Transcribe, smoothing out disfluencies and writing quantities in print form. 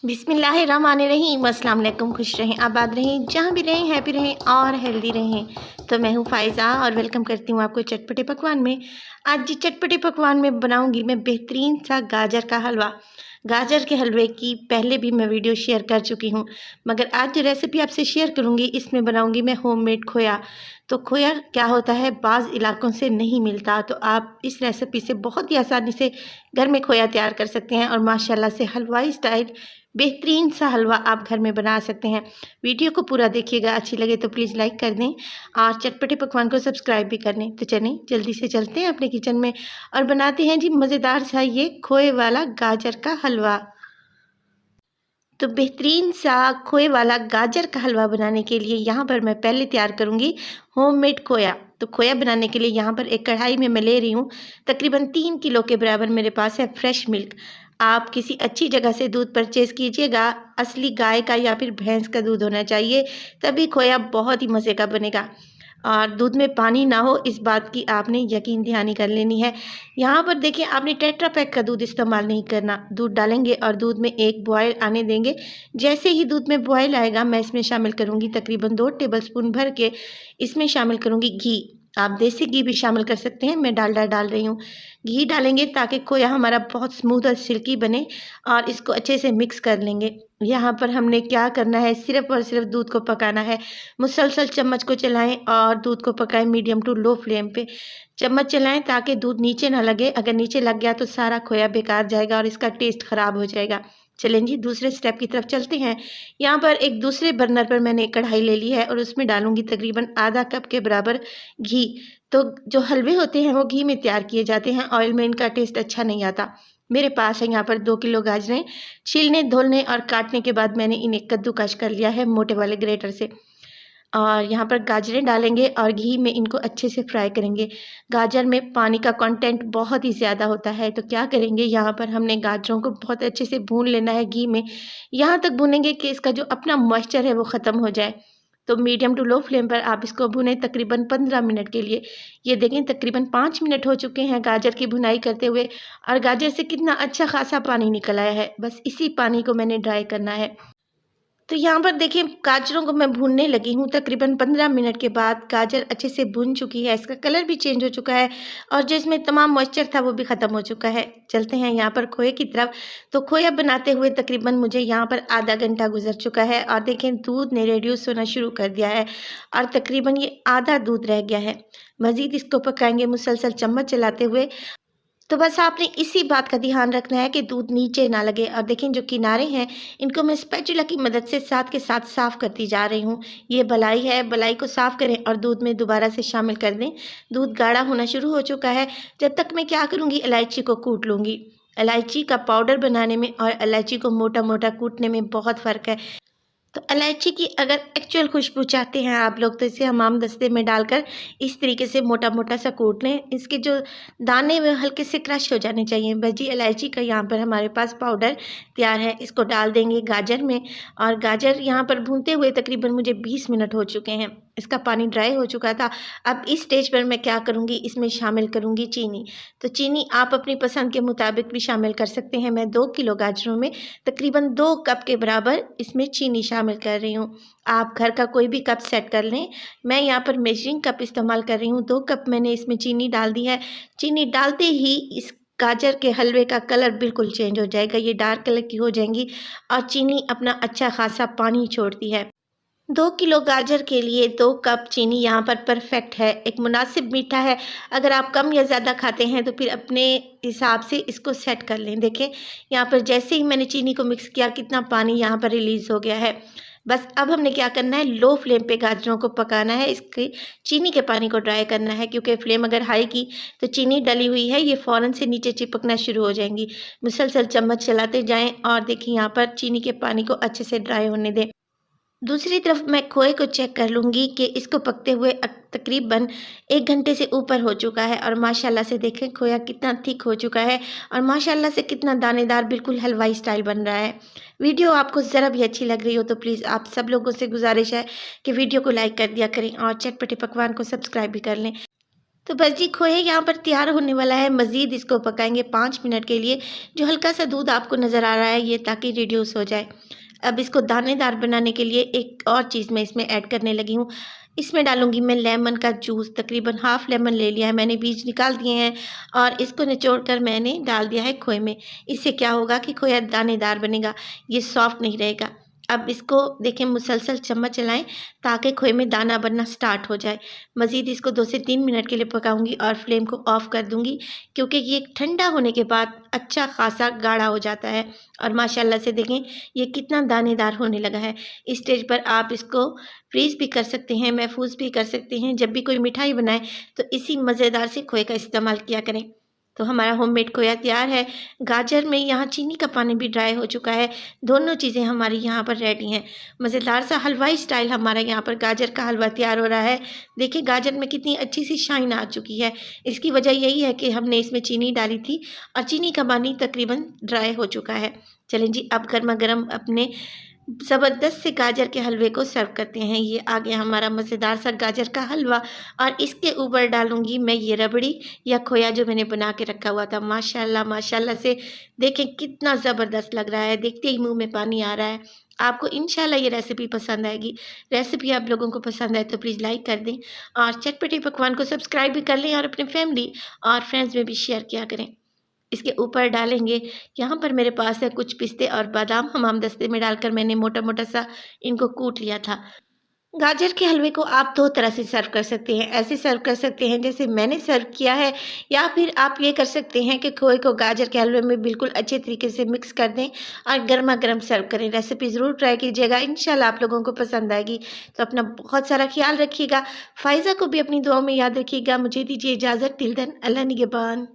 बिस्मिल्लाहिर्रहमानिर्रहीम। अस्सलाम वालेकुम। खुश रहें, आबाद रहें, जहाँ भी रहें हैप्पी रहें और हेल्दी रहें। तो मैं हूँ फ़ायज़ा और वेलकम करती हूँ आपको चटपटे पकवान में। आज चटपटे पकवान में बनाऊँगी मैं बेहतरीन सा गाजर का हलवा। गाजर के हलवे की पहले भी मैं वीडियो शेयर कर चुकी हूँ, मगर आज जो रेसिपी आपसे शेयर करूँगी इसमें बनाऊँगी मैं होममेड खोया। तो खोया क्या होता है, बाज़ इलाकों से नहीं मिलता, तो आप इस रेसिपी से बहुत ही आसानी से घर में खोया तैयार कर सकते हैं और माशाल्लाह से हलवाई स्टाइल बेहतरीन सा हलवा आप घर में बना सकते हैं। वीडियो को पूरा देखिएगा, अच्छी लगे तो प्लीज़ लाइक कर दें और चटपटे पकवान को सब्सक्राइब भी कर लें। तो चलें जल्दी से चलते हैं अपने किचन में और बनाते हैं जी मज़ेदार सा ये खोए वाला गाजर का हलवा। तो बेहतरीन सा खोए वाला गाजर का हलवा बनाने के लिए यहाँ पर मैं पहले तैयार करूँगी होममेड खोया। तो खोया बनाने के लिए यहाँ पर एक कढ़ाई में मैं ले रही हूँ तकरीबन 3 किलो के बराबर मेरे पास है फ्रेश मिल्क। आप किसी अच्छी जगह से दूध परचेज़ कीजिएगा, असली गाय का या फिर भैंस का दूध होना चाहिए, तभी खोया बहुत ही मज़े का बनेगा। और दूध में पानी ना हो इस बात की आपने यकीन दहानी कर लेनी है। यहाँ पर देखिए आपने टेट्रा पैक का दूध इस्तेमाल नहीं करना। दूध डालेंगे और दूध में एक बॉयल आने देंगे। जैसे ही दूध में बॉयल आएगा मैं इसमें शामिल करूँगी तकरीबन 2 टेबलस्पून भर के इसमें शामिल करूँगी घी। आप देसी घी भी शामिल कर सकते हैं, मैं डालडा डाल रही हूँ। घी डालेंगे ताकि खोया हमारा बहुत स्मूथ और सिल्की बने और इसको अच्छे से मिक्स कर लेंगे। यहाँ पर हमने क्या करना है, सिर्फ़ और सिर्फ दूध को पकाना है। मुसलसल चम्मच को चलाएं और दूध को पकाएं मीडियम टू लो फ्लेम पे। चम्मच चलाएं ताकि दूध नीचे ना लगे, अगर नीचे लग गया तो सारा खोया बेकार जाएगा और इसका टेस्ट ख़राब हो जाएगा। चलें जी दूसरे स्टेप की तरफ चलते हैं। यहाँ पर एक दूसरे बर्नर पर मैंने एक कढ़ाई ले ली है और उसमें डालूंगी तकरीबन आधा कप के बराबर घी। तो जो हलवे होते हैं वो घी में तैयार किए जाते हैं, ऑयल में इनका टेस्ट अच्छा नहीं आता। मेरे पास है यहाँ पर 2 किलो गाजरें। छीलने धोलने और काटने के बाद मैंने इन्हें कद्दूकस कर लिया है मोटे वाले ग्रेटर से। और यहाँ पर गाजरें डालेंगे और घी में इनको अच्छे से फ्राई करेंगे। गाजर में पानी का कंटेंट बहुत ही ज़्यादा होता है, तो क्या करेंगे यहाँ पर हमने गाजरों को बहुत अच्छे से भून लेना है घी में। यहाँ तक भूनेंगे कि इसका जो अपना मॉइस्चर है वो ख़त्म हो जाए। तो मीडियम टू लो फ्लेम पर आप इसको भुनें तकरीबन 15 मिनट के लिए। ये देखें तकरीबन 5 मिनट हो चुके हैं गाजर की भुनाई करते हुए और गाजर से कितना अच्छा खासा पानी निकल आया है। बस इसी पानी को मैंने ड्राई करना है। तो यहाँ पर देखिए गाजरों को मैं भूनने लगी हूँ। तकरीबन 15 मिनट के बाद गाजर अच्छे से भुन चुकी है, इसका कलर भी चेंज हो चुका है और जो इसमें तमाम मॉइस्चर था वो भी ख़त्म हो चुका है। चलते हैं यहाँ पर खोए की तरफ। तो खोया बनाते हुए तकरीबन मुझे यहाँ पर आधा घंटा गुजर चुका है और देखें दूध ने रिड्यूस होना शुरू कर दिया है और तकरीबन ये आधा दूध रह गया है। मज़ीद इसको पकाएंगे मुसलसल चम्मच चलाते हुए। तो बस आपने इसी बात का ध्यान रखना है कि दूध नीचे ना लगे। और देखें जो किनारे हैं इनको मैं स्पैचुला की मदद से साथ के साथ साफ़ करती जा रही हूँ। ये बलाई है, बलाई को साफ़ करें और दूध में दोबारा से शामिल कर दें। दूध गाढ़ा होना शुरू हो चुका है। जब तक मैं क्या करूँगी, इलायची को कूट लूँगी। इलायची का पाउडर बनाने में और इलायची को मोटा मोटा कूटने में बहुत फ़र्क है। तो इलायची की अगर एक्चुअल खुशबू चाहते हैं आप लोग तो इसे हमाम दस्ते में डालकर इस तरीके से मोटा मोटा सा कूट लें। इसके जो दाने वो हल्के से क्रश हो जाने चाहिए। भजी इलायची का यहाँ पर हमारे पास पाउडर तैयार है। इसको डाल देंगे गाजर में और गाजर यहाँ पर भूनते हुए तकरीबन मुझे 20 मिनट हो चुके हैं। इसका पानी ड्राई हो चुका था। अब इस स्टेज पर मैं क्या करूँगी, इसमें शामिल करूँगी चीनी। तो चीनी आप अपनी पसंद के मुताबिक भी शामिल कर सकते हैं। मैं 2 किलो गाजरों में तकरीबन 2 कप के बराबर इसमें चीनी शामिल कर रही हूँ। आप घर का कोई भी कप सेट कर लें। मैं यहाँ पर मेजरिंग कप इस्तेमाल कर रही हूँ। 2 कप मैंने इसमें चीनी डाल दी है। चीनी डालते ही इस गाजर के हलवे का कलर बिल्कुल चेंज हो जाएगा, ये डार्क कलर की हो जाएंगी और चीनी अपना अच्छा खासा पानी छोड़ती है। 2 किलो गाजर के लिए 2 कप चीनी यहाँ पर परफेक्ट है, एक मुनासिब मीठा है। अगर आप कम या ज़्यादा खाते हैं तो फिर अपने हिसाब से इसको सेट कर लें। देखें यहाँ पर जैसे ही मैंने चीनी को मिक्स किया कितना पानी यहाँ पर रिलीज़ हो गया है। बस अब हमने क्या करना है, लो फ्लेम पे गाजरों को पकाना है, इसके चीनी के पानी को ड्राई करना है क्योंकि फ्लेम अगर हाई की तो चीनी डली हुई है, ये फ़ौरन से नीचे चिपकना शुरू हो जाएंगी। मुसलसल चम्मच चलाते जाएं और देखिए यहाँ पर चीनी के पानी को अच्छे से ड्राई होने दें। दूसरी तरफ मैं खोए को चेक कर लूँगी कि इसको पकते हुए तकरीबन 1 घंटे से ऊपर हो चुका है और माशाल्लाह से देखें खोया कितना थिक हो चुका है और माशाल्लाह से कितना दानेदार बिल्कुल हलवाई स्टाइल बन रहा है। वीडियो आपको ज़रा भी अच्छी लग रही हो तो प्लीज़ आप सब लोगों से गुजारिश है कि वीडियो को लाइक कर दिया करें और चटपटे पकवान को सब्सक्राइब भी कर लें। तो बस जी खोया यहाँ पर तैयार होने वाला है। मज़ीद इसको पकाएंगे 5 मिनट के लिए। जो हल्का सा दूध आपको नज़र आ रहा है ये ताकि रिड्यूस हो जाए। अब इसको दानेदार बनाने के लिए एक और चीज़ मैं इसमें ऐड करने लगी हूँ। इसमें डालूँगी मैं लेमन का जूस, तकरीबन हाफ़ लेमन ले लिया है मैंने, बीज निकाल दिए हैं और इसको निचोड़ कर मैंने डाल दिया है खोए में। इससे क्या होगा कि खोया दानेदार बनेगा, ये सॉफ्ट नहीं रहेगा। अब इसको देखें मुसलसल चम्मच चलाएं ताकि खोए में दाना बनना स्टार्ट हो जाए। मज़ीद इसको 2 से 3 मिनट के लिए पकाऊंगी और फ्लेम को ऑफ़ कर दूंगी, क्योंकि ये ठंडा होने के बाद अच्छा खासा गाढ़ा हो जाता है। और माशाल्लाह से देखें ये कितना दानेदार होने लगा है। इस स्टेज पर आप इसको फ्रीज़ भी कर सकते हैं, महफूज भी कर सकते हैं। जब भी कोई मिठाई बनाए तो इसी मज़ेदार से खोए का इस्तेमाल किया करें। तो हमारा होममेड खोया तैयार है। गाजर में यहाँ चीनी का पानी भी ड्राई हो चुका है। दोनों चीज़ें हमारी यहाँ पर रेडी हैं। मज़ेदार सा हलवाई स्टाइल हमारा यहाँ पर गाजर का हलवा तैयार हो रहा है। देखिए गाजर में कितनी अच्छी सी शाइन आ चुकी है। इसकी वजह यही है कि हमने इसमें चीनी डाली थी और चीनी का पानी तकरीबन ड्राई हो चुका है। चलें जी, अब गर्मा गर्म अपने ज़बरदस्त से गाजर के हलवे को सर्व करते हैं। ये आ गया हमारा मज़ेदार सा गाजर का हलवा और इसके ऊपर डालूँगी मैं ये रबड़ी या खोया जो मैंने बना के रखा हुआ था। माशाल्लाह माशाल्लाह से देखें कितना ज़बरदस्त लग रहा है, देखते ही मुँह में पानी आ रहा है। आपको इंशाल्लाह ये रेसिपी पसंद आएगी। रेसिपी आप लोगों को पसंद आए तो प्लीज़ लाइक कर दें और चटपटे पकवान को सब्सक्राइब भी कर लें और अपने फैमिली और फ्रेंड्स में भी शेयर किया करें। इसके ऊपर डालेंगे, यहाँ पर मेरे पास है कुछ पिस्ते और बादाम, हमामदस्ते में डालकर मैंने मोटा-मोटा सा इनको कूट लिया था। गाजर के हलवे को आप 2 तरह से सर्व कर सकते हैं। ऐसे सर्व कर सकते हैं जैसे मैंने सर्व किया है, या फिर आप ये कर सकते हैं कि खोए को गाजर के हलवे में बिल्कुल अच्छे तरीके से मिक्स कर दें और गरमा-गरम सर्व करें। रेसिपी ज़रूर ट्राई कीजिएगा, इंशाल्लाह आप लोगों को पसंद आएगी। तो अपना बहुत सारा ख़्याल रखिएगा। फ़ाइज़ा को भी अपनी दुआओं में याद रखिएगा। मुझे दीजिए इजाज़त, टिल देन अल्लाह निगहबान।